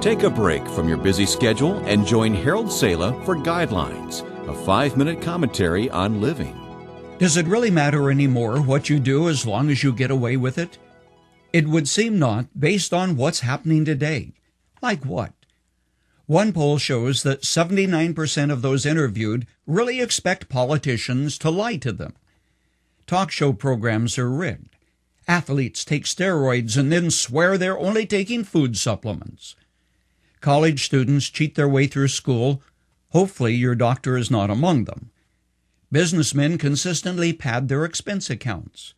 Take a break from your busy schedule and join Harold Sala for Guidelines, a 5-minute commentary on living. Does it really matter anymore what you do as long as you get away with it? It would seem not, based on what's happening today. Like what? One poll shows that 79% of those interviewed really expect politicians to lie to them. Talk show programs are rigged. Athletes take steroids and then swear they're only taking food supplements. College students cheat their way through school. Hopefully your doctor is not among them. Businessmen consistently pad their expense accounts.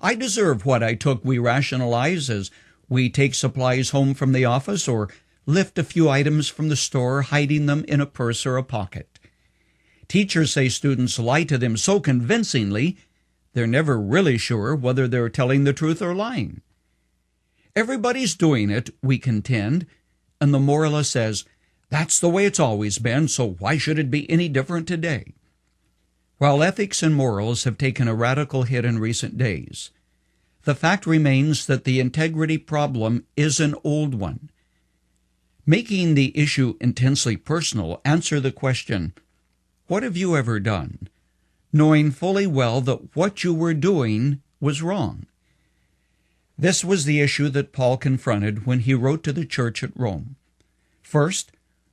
I deserve what I took, we rationalize as we take supplies home from the office or lift a few items from the store, hiding them in a purse or a pocket. Teachers say students lie to them so convincingly, they're never really sure whether they're telling the truth or lying. Everybody's doing it, we contend, and the moralist says, that's the way it's always been, so why should it be any different today? While ethics and morals have taken a radical hit in recent days, the fact remains that the integrity problem is an old one. Making the issue intensely personal, answer the question, what have you ever done, knowing fully well that what you were doing was wrong? This was the issue that Paul confronted when he wrote to the church at Rome. First,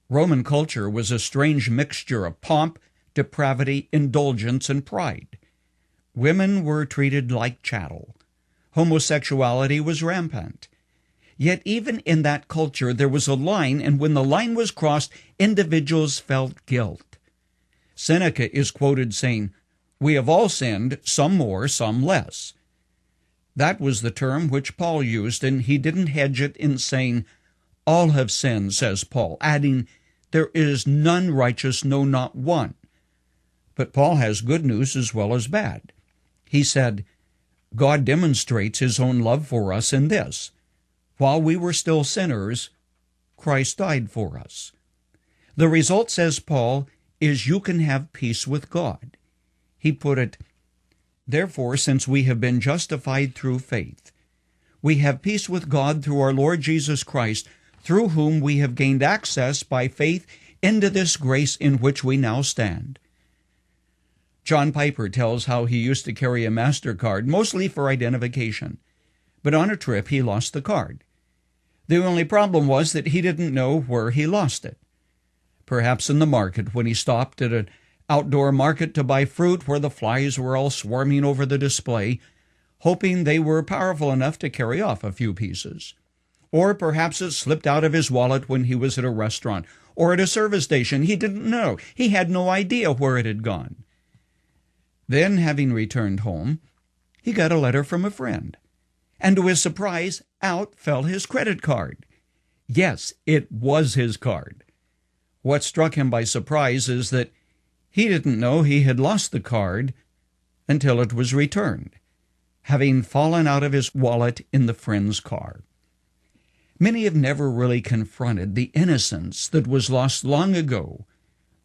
Roman culture was a strange mixture of pomp, depravity, indulgence, and pride. Women were treated like chattel. Homosexuality was rampant. Yet even in that culture there was a line, and when the line was crossed, individuals felt guilt. Seneca is quoted saying, "We have all sinned, some more, some less." That was the term which Paul used, and he didn't hedge it in saying, "All have sinned," says Paul, adding, "There is none righteous, no, not one." But Paul has good news as well as bad. He said, God demonstrates his own love for us in this: while we were still sinners, Christ died for us. The result, says Paul, is you can have peace with God. He put it, "Therefore, since we have been justified through faith, we have peace with God through our Lord Jesus Christ, through whom we have gained access by faith into this grace in which we now stand." John Piper tells how he used to carry a MasterCard, mostly for identification. But on a trip, he lost the card. The only problem was that he didn't know where he lost it. Perhaps in the market, when he stopped at an outdoor market to buy fruit where the flies were all swarming over the display, hoping they were powerful enough to carry off a few pieces. Or perhaps it slipped out of his wallet when he was at a restaurant or at a service station. He didn't know. He had no idea where it had gone. Then, having returned home, he got a letter from a friend. And to his surprise, out fell his credit card. Yes, it was his card. What struck him by surprise is that he didn't know he had lost the card until it was returned, having fallen out of his wallet in the friend's car. Many have never really confronted the innocence that was lost long ago,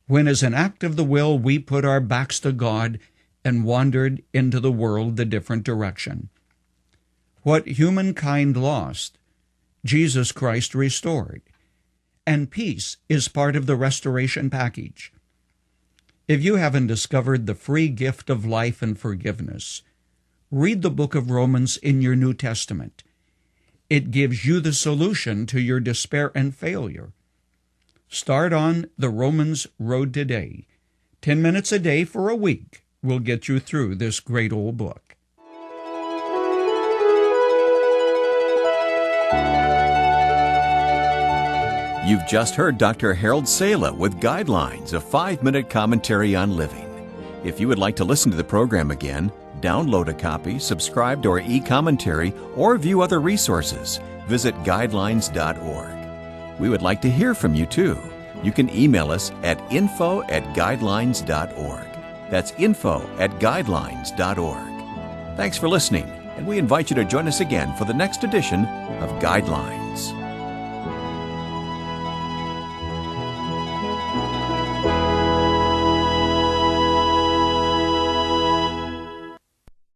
when as an act of the will we put our backs to God and wandered into the world the different direction. What humankind lost, Jesus Christ restored, and peace is part of the restoration package. If you haven't discovered the free gift of life and forgiveness, read the book of Romans in your New Testament. It gives you the solution to your despair and failure. Start on the Romans road today. 10 minutes a day for a week will get you through this great old book. You've just heard Dr. Harold Sala with Guidelines, a 5-minute commentary on living. If you would like to listen to the program again, download a copy, subscribe to our e-commentary, or view other resources, visit guidelines.org. We would like to hear from you too. You can email us at info@guidelines.org. That's info@guidelines.org. Thanks for listening, and we invite you to join us again for the next edition of Guidelines.